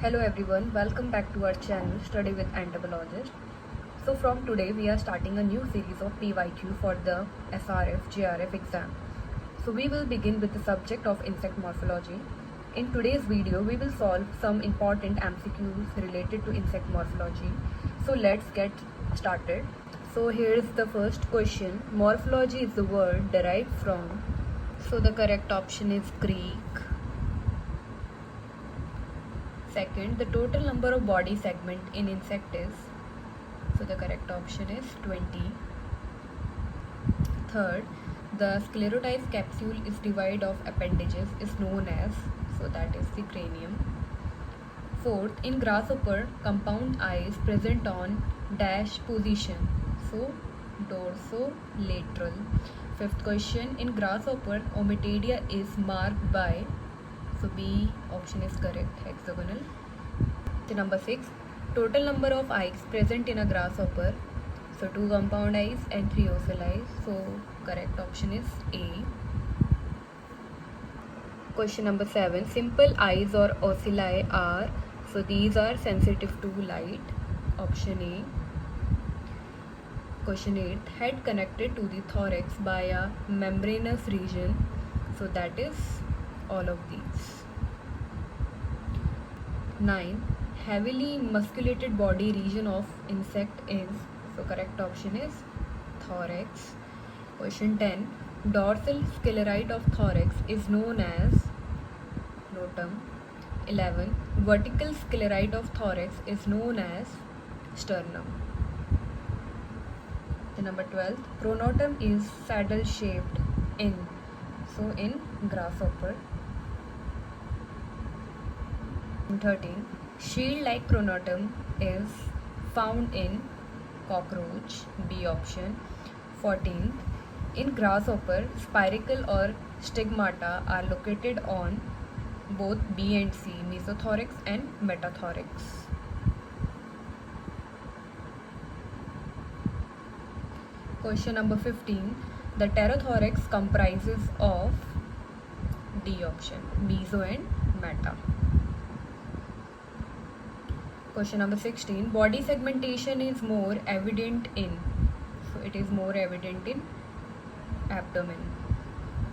Hello everyone, welcome back to our channel Study with Entomologist. So from today we are starting a new series of PYQ for the SRF JRF exam. So we will begin with the subject of insect morphology. In today's video we will solve some important MCQs related to insect morphology. So let's get started. So here is the first question. Morphology is the word derived from. So the correct option is Greek. Second, the total number of body segment in insect is. So the correct option is 20. Third, the sclerotized capsule is divided of appendages is known as. So that is the cranium. Fourth, in grasshopper, compound eye is present on dash position. So dorsolateral. Fifth question, in grasshopper, ommatidia is marked by. So B option is correct, hexagonal. The number 6, total number of eyes present in a grasshopper. So 2 compound eyes and 3 ocelli. So correct option is A. Question number 7, simple eyes or ocelli are. So these are sensitive to light. Option A. Question 8, head connected to the thorax by a membranous region. So that is all of these. 9, heavily musculated body region of insect is. So correct option is thorax. Question 10, dorsal scleroid of thorax is known as notum. 11, vertical scleroid of thorax is known as sternum. The number 12, pronotum is saddle shaped in. So in grasshopper. 13, shield-like pronotum is found in cockroach, B option. 14th, in grasshopper, spiracle or stigmata are located on both B and C, mesothorax and metathorax. Question number 15, the pterothorax comprises of D option, meso and meta. Question number 16, body segmentation is more evident in. So it is more evident in abdomen.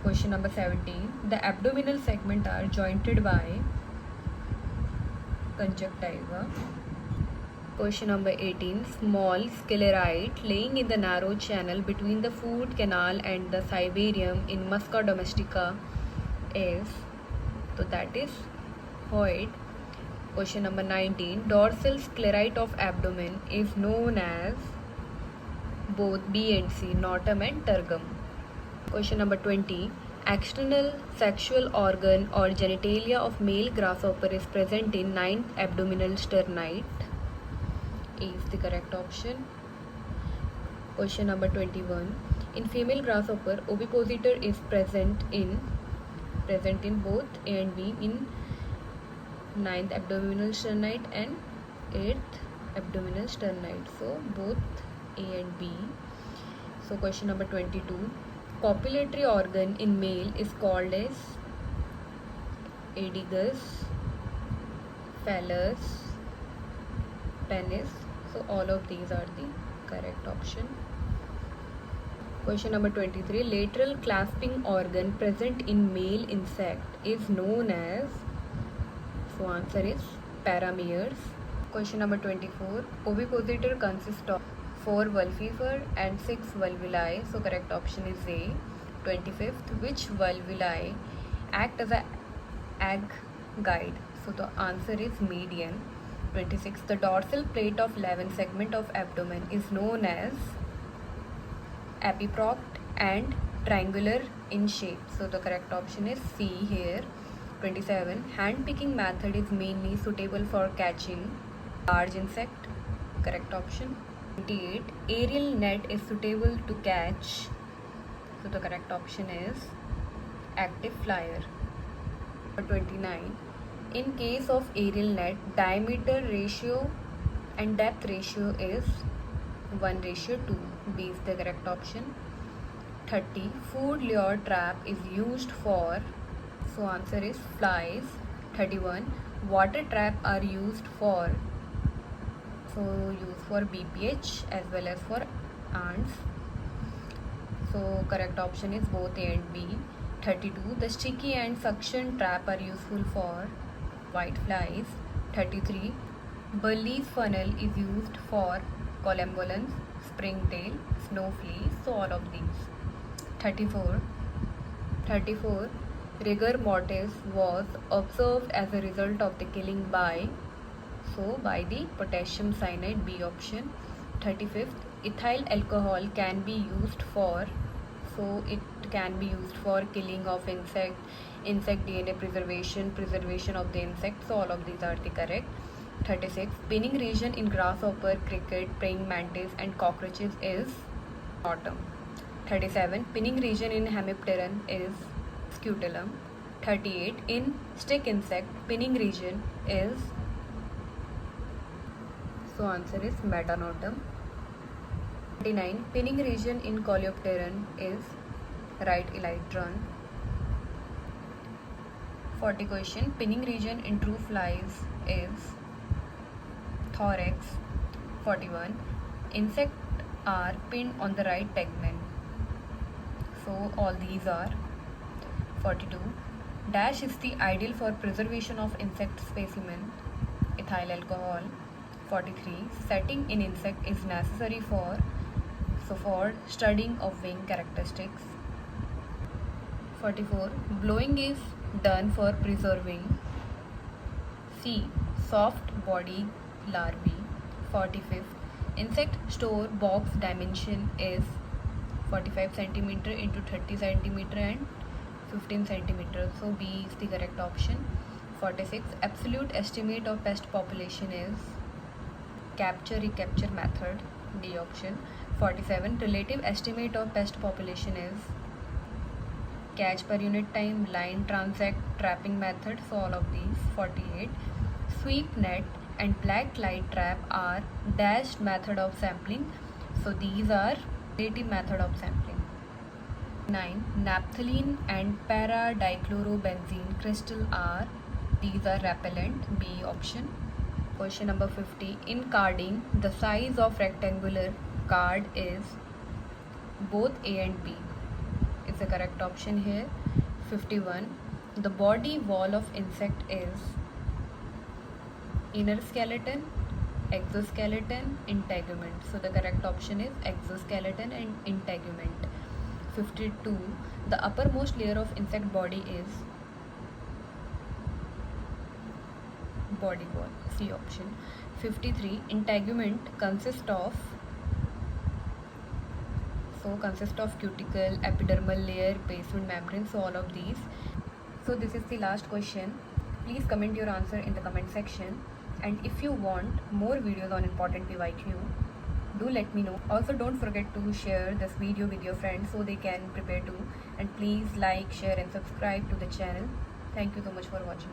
Question number 17, the abdominal segment are jointed by conjunctiva. Question number 18, small scleroid laying in the narrow channel between the food canal and the civarium in Musca domestica is. So that is Hoyt. Question number 19, dorsal scleroid of abdomen is known as both B and C, notum and tergum. Question number 20, external sexual organ or genitalia of male grasshopper is present in 9th abdominal sternite. A is the correct option. Question number 21, in female grasshopper, ovipositor is present in both A and B in 9th abdominal sternite and 8th abdominal sternite. So both A and B. So question number 22, copulatory organ in male is called as adigus, phallus, penis. So all of these are the correct option. Question number 23, lateral clasping organ present in male insect is known as. So answer is parameres. Question number 24, ovipositor consists of 4 vulvifer and 6 valvuli. So correct option is A. 25th, which valvuli act as a egg guide? So the answer is median. 26th, the dorsal plate of 11 segment of abdomen is known as epiproct and triangular in shape. So the correct option is C here. 27, hand picking method is mainly suitable for catching large insect. Correct option. 28, aerial net is suitable to catch. So the correct option is active flyer. 29, in case of aerial net, diameter ratio and depth ratio is 1:2. B is the correct option. 30, food lure trap is used for. So answer is flies. 31, water trap are used for? So used for BPH as well as for ants. So correct option is both A and B. 32. The sticky and suction trap are useful for white flies. 33. Burley's funnel is used for collembolans, springtail, snow fleas. So all of these. 34. 34. Rigor mortis was observed as a result of the killing by, so by the potassium cyanide, B option. 35th. Ethyl alcohol can be used for, so it can be used for killing of insect DNA preservation of the insect. So all of these are the correct. 36. Pinning region in grasshopper, cricket, praying mantis and cockroaches is bottom. 37. Pinning region in hemipteran is scutellum. 38. In stick insect, pinning region is, so answer is metanotum. 39. Pinning region in coleopteran is right elytron. 40 question. Pinning region in true flies is thorax. 41. Insect are pinned on the right tegmen. So all these are. 42. Dash is the ideal for preservation of insect specimen. Ethyl alcohol. 43. Setting in insect is necessary for, so for studying of wing characteristics. 44. Blowing is done for preserving C. Soft body larvae. 45th. Insect store box dimension is 45 cm into 30 cm and 15 cm. So B is the correct option. 46. Absolute estimate of pest population is capture recapture method, D option. 47. Relative estimate of pest population is catch per unit time, line transact, trapping method. So all of these. 48. Sweep net and black light trap are dashed method of sampling. So these are relative method of sampling. 9. Naphthalene and para-dichlorobenzene crystal are, these are repellent, B option. Question number 50. In carding, the size of rectangular card is both A and B. Is the correct option here. 51. The body wall of insect is inner skeleton, exoskeleton, integument. So the correct option is exoskeleton and integument. 52. The uppermost layer of insect body is body wall, C option. 53. Integument consists of cuticle, epidermal layer, basement membrane. So all of these. So this is the last question. Please comment your answer in the comment section, and if you want more videos on important PYQ, do let me know. Also don't forget to share this video with your friends so they can prepare too, and please like, share and subscribe to the channel. Thank you so much for watching.